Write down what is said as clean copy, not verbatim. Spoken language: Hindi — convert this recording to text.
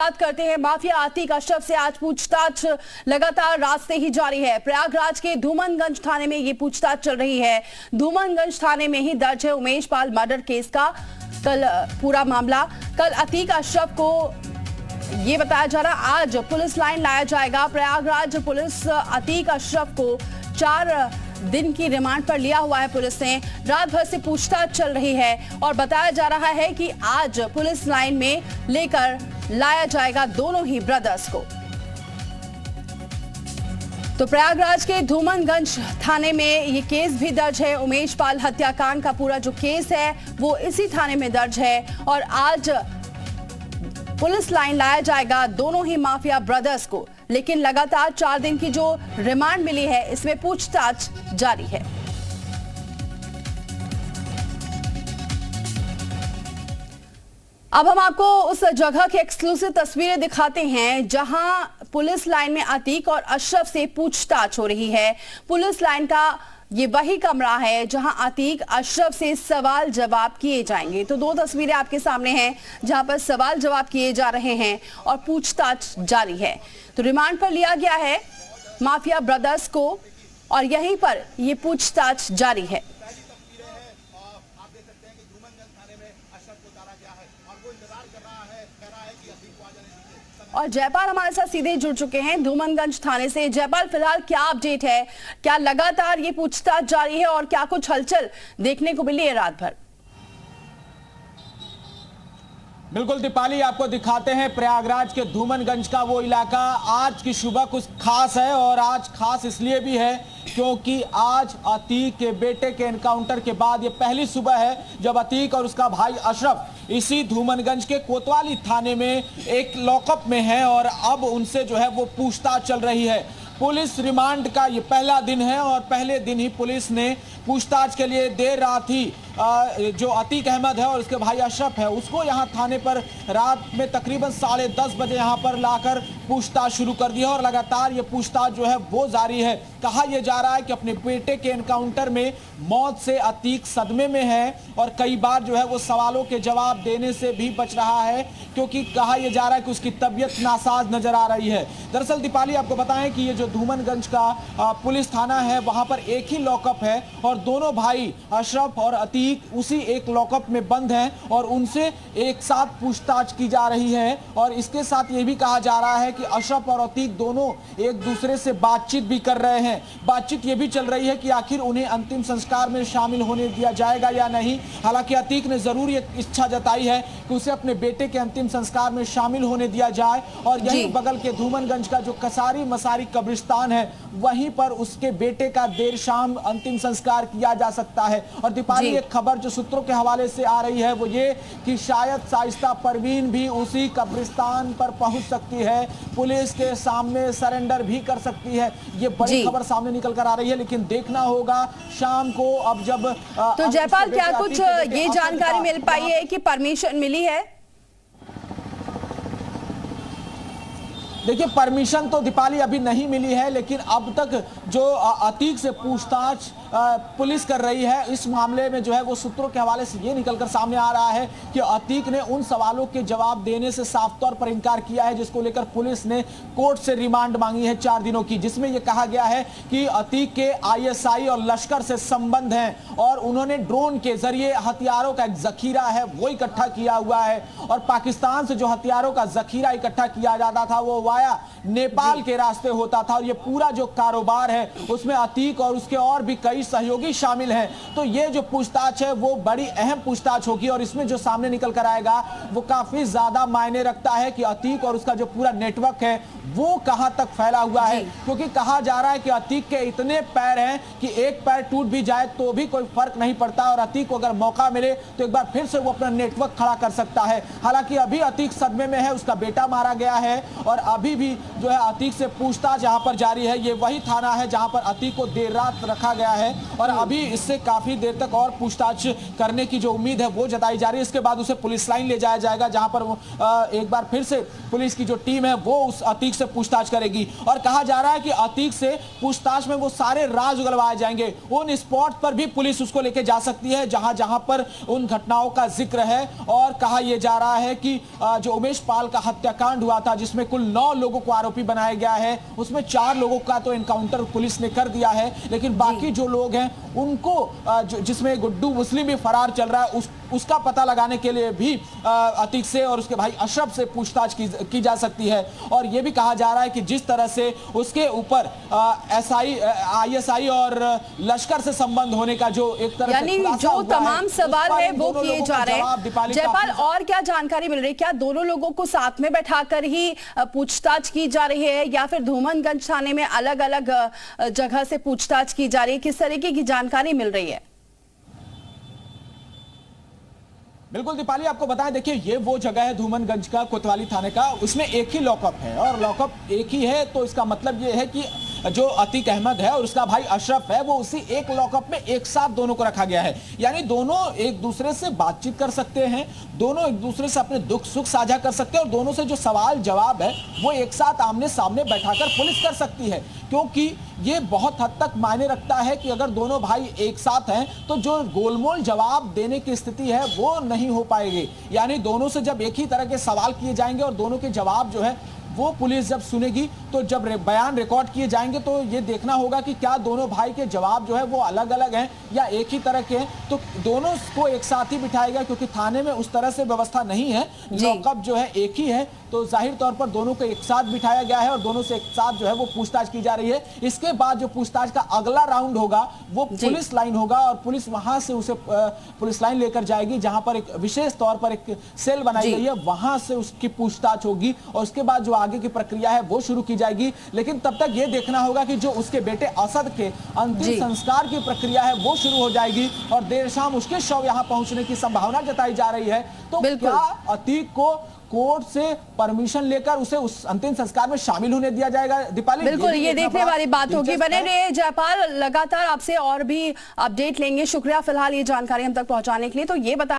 बात करते हैं माफिया अतीक अशरफ से। आज पूछताछ लगातार रास्ते ही जारी है। प्रयागराज के धूमनगंज थाने में ये पूछताछ चल रही है। धूमनगंज थाने में ही दर्ज है उमेश पाल मर्डर केस का कल पूरा मामला। कल अतीक अशरफ को ये बताया जा रहा आज पुलिस लाइन लाया जाएगा। प्रयागराज पुलिस अतीक अशरफ को 4 दिन की रिमांड पर लिया हुआ है। पुलिस ने रात भर से पूछताछ चल रही है और बताया जा रहा है कि आज पुलिस लाइन में लेकर लाया जाएगा दोनों ही ब्रदर्स को। तो प्रयागराज के धूमनगंज थाने में ये केस भी दर्ज है। उमेश पाल हत्याकांड का पूरा जो केस है वो इसी थाने में दर्ज है और आज पुलिस लाइन लाया जाएगा दोनों ही माफिया ब्रदर्स को। लेकिन लगातार 4 दिन की जो रिमांड मिली है इसमें पूछताछ जारी है। अब हम आपको उस जगह की एक्सक्लूसिव तस्वीरें दिखाते हैं जहां पुलिस लाइन में अतीक और अशरफ से पूछताछ हो रही है। पुलिस लाइन का ये वही कमरा है जहां अतीक अशरफ से सवाल जवाब किए जाएंगे। तो 2 तस्वीरें आपके सामने हैं जहां पर सवाल जवाब किए जा रहे हैं और पूछताछ जारी है। तो रिमांड पर लिया गया है माफिया ब्रदर्स को और यहीं पर ये पूछताछ जारी है। और जयपाल हमारे साथ सीधे जुड़ चुके हैं धूमनगंज थाने से। जयपाल, फिलहाल क्या अपडेट है? क्या लगातार ये पूछताछ जारी है और क्या कुछ हलचल देखने को मिली है रात भर? बिल्कुल दीपाली, आपको दिखाते हैं प्रयागराज के धूमनगंज का वो इलाका। आज की सुबह कुछ खास है और आज खास इसलिए भी है क्योंकि आज अतीक के बेटे के एनकाउंटर के बाद ये पहली सुबह है जब अतीक और उसका भाई अशरफ इसी धूमनगंज के कोतवाली थाने में एक लॉकअप में है और अब उनसे जो है वो पूछताछ चल रही है। पुलिस रिमांड का ये पहला दिन है और पहले दिन ही पुलिस ने पूछताछ के लिए देर रात ही जो अतीक अहमद है और उसके भाई अशरफ है उसको यहाँ थाने पर रात में तकरीबन 10:30 बजे यहाँ पर लाकर पूछताछ शुरू कर दी है और लगातार ये पूछताछ जो है वो जारी है। कहा यह जा रहा है कि अपने बेटे के एनकाउंटर में मौत से अतीक सदमे में है और कई बार जो है वो सवालों के जवाब देने से भी बच रहा है क्योंकि कहा यह जा रहा है कि उसकी तबीयत नासाज नजर आ रही है। दरअसल दीपाली, आपको बताएं कि ये जो धूमनगंज का पुलिस थाना है वहां पर एक ही लॉकअप है और दोनों भाई अशरफ और अतीक उसी एक लॉकअप में बंद हैं और उनसे एक साथ पूछताछ की जा रही है। और इसके साथ ये भी कहा जा रहा है कि अशरफ और अतीक दोनों एक दूसरे से बातचीत भी कर रहे हैं। बातचीत ये भी चल रही है कि आखिर उन्हें अंतिम संस्कार में शामिल होने दिया जाएगा या नहीं। हालांकि अतीक ने जरूर ये इच्छा जताई है कि उसे अपने बेटे के अंतिम संस्कार में शामिल होने दिया जाए और यही बगल के धूमनगंज का जो कसारी मसारी कब्रिस्तान है वहीं पर उसके बेटे का देर शाम अंतिम संस्कार किया जा सकता है। और दीपाली, एक खबर जो सूत्रों के हवाले से आ रही है वो ये कि शायद शाइस्ता परवीन भी उसी कब्रिस्तान पर पहुंच सकती है, पुलिस के सामने सरेंडर भी कर सकती है। ये बड़ी खबर सामने निकल कर आ रही है लेकिन देखना होगा शाम को। अब जब तो जयपाल, क्या कुछ ये जानकारी मिल पाई है कि परमिशन मिली है? देखिए, परमिशन तो दीपाली अभी नहीं मिली है लेकिन अब तक जो अतीक से पूछताछ पुलिस कर रही है इस मामले में जो है वो सूत्रों के हवाले से ये निकलकर सामने आ रहा है कि अतीक ने उन सवालों के जवाब देने से साफ तौर पर इनकार किया है जिसको लेकर पुलिस ने कोर्ट से रिमांड मांगी है 4 दिनों की, जिसमें यह कहा गया है कि अतीक के आईएसआई और लश्कर से संबंध हैं और उन्होंने ड्रोन के जरिए हथियारों का एक जखीरा है वो इकट्ठा किया हुआ है और पाकिस्तान से जो हथियारों का जखीरा इकट्ठा किया जाता था वो वाया नेपाल के रास्ते होता था और ये पूरा जो कारोबार है उसमें अतीक और उसके और भी कई सहयोगी शामिल हैं। तो ये जो पूछताछ है वो बड़ी अहम पूछताछ होगी और इसमें जो सामने निकल कर आएगा वो काफी ज्यादा मायने रखता है कि अतीक और उसका जो पूरा नेटवर्क है वो कहां तक फैला हुआ है। क्योंकि कहा जा रहा है कि अतीक के इतने पैर हैं कि एक पैर टूट भी जाए तो भी कोई फर्क नहीं पड़ता और अतीक को अगर मौका मिले तो एक बार फिर से वो अपना नेटवर्क खड़ा कर सकता है। हालांकि अभी अतीक सदमे में है, उसका बेटा मारा गया है और अभी भी जो है अतीक से पूछताछ यहाँ पर जारी है। ये वही थाना है जहाँ पर अतीक को देर रात रखा गया है और अभी इससे काफी देर तक और पूछताछ करने की जो उम्मीद है वो जताई जा रही है। इसके बाद उसे पुलिस लाइन ले जाया जाएगा जहाँ पर एक बार फिर से पुलिस की जो टीम है वो उस अतीक से पूछताछ करेगी और कहा जा रहा है कि अतीक से पूछताछ में वो सारे राज उगलवाए जाएंगे। उन स्पॉट पर भी पुलिस उसको लेके जा सकती है जहां जहां पर उन घटनाओं का जिक्र है और कहा यह जा रहा है कि जो उमेश पाल का हत्याकांड हुआ था जिसमें कुल 9 लोगों को आरोपी बनाया गया है, उसमें 4 लोगों का तो एनकाउंटर पुलिस ने कर दिया है, लेकिन बाकी जो लोग हैं उनको जिसमें गुड्डू मुस्लिम भी फरार चल रहा है उसका पता लगाने के लिए भी अतीक से और उसके भाई अशरफ से पूछताछ की जा सकती है। और यह भी कहा जा रहा है कि जिस तरह से उसके ऊपर ISI और लश्कर से संबंध होने का जो एक तरह यानी जो तमाम सवाल है वो किए जा रहे हैं। जयपाल, और क्या जानकारी मिल रही है? क्या दोनों लोगों को साथ में बैठाकर ही पूछताछ की जा रही है या फिर धूमनगंज थाने में अलग अलग जगह से पूछताछ की जा रही है? किस तरीके की जानकारी मिल रही है? बिल्कुल दीपाली, आपको बताएं, देखिए ये वो जगह है धूमनगंज का, कोतवाली थाने का, उसमें एक ही लॉकअप है और लॉकअप एक ही है तो इसका मतलब ये है कि जो अतीक अहमद है और उसका भाई अशरफ है वो उसी एक लॉकअप में एक साथ दोनों को रखा गया है। यानी दोनों एक दूसरे से बातचीत कर सकते हैं, दोनों एक दूसरे से अपने दुख सुख साझा कर सकते हैं और दोनों से जो सवाल जवाब है वो एक साथ आमने सामने बैठाकर पुलिस कर सकती है, क्योंकि ये बहुत हद तक मायने रखता है कि अगर दोनों भाई एक साथ हैं तो जो गोलमोल जवाब देने की स्थिति है वो नहीं हो पाएगी। यानी दोनों से जब एक ही तरह के सवाल किए जाएंगे और दोनों के जवाब जो है वो पुलिस जब सुनेगी तो जब बयान रिकॉर्ड किए जाएंगे तो ये देखना होगा कि क्या दोनों भाई के जवाब जो है वो अलग अलग हैं या एक ही तरह के हैं। तो दोनों को एक साथ ही बिठाएगा क्योंकि थाने में उस तरह से व्यवस्था नहीं है, लॉकअप जो है एक ही है, तो जाहिर तौर पर दोनों को एक साथ बिठाया गया है और दोनों से एक साथ जो है वो पूछताछ की जा रही है। इसके बाद जो पूछताछ का अगला राउंड होगा वो पुलिस लाइन होगा और पुलिस वहां से उसे पुलिस लाइन लेकर जाएगी जहां पर एक विशेष तौर पर एक सेल बनाई गई है, वहां से उसकी पूछताछ होगी और उसके बाद जो आगे की प्रक्रिया है वो शुरू की जाएगी। लेकिन तब तक ये देखना होगा कि जो उसके बेटे असद के अंतिम संस्कार की प्रक्रिया है वो शुरू हो जाएगी और देर शाम उसके शव यहां पहुंचने की संभावना जताई जा रही है। तो क्या अतीक को कोर्ट से परमिशन लेकर उसे उस अंतिम संस्कार में शामिल होने दिया जाएगा? दीपाली, बिल्कुल ये देखने वाली बात होगी। बने रहिए जयपाल, लगातार आपसे और भी अपडेट लेंगे। शुक्रिया फिलहाल ये जानकारी हम तक पहुंचाने के लिए। तो ये बता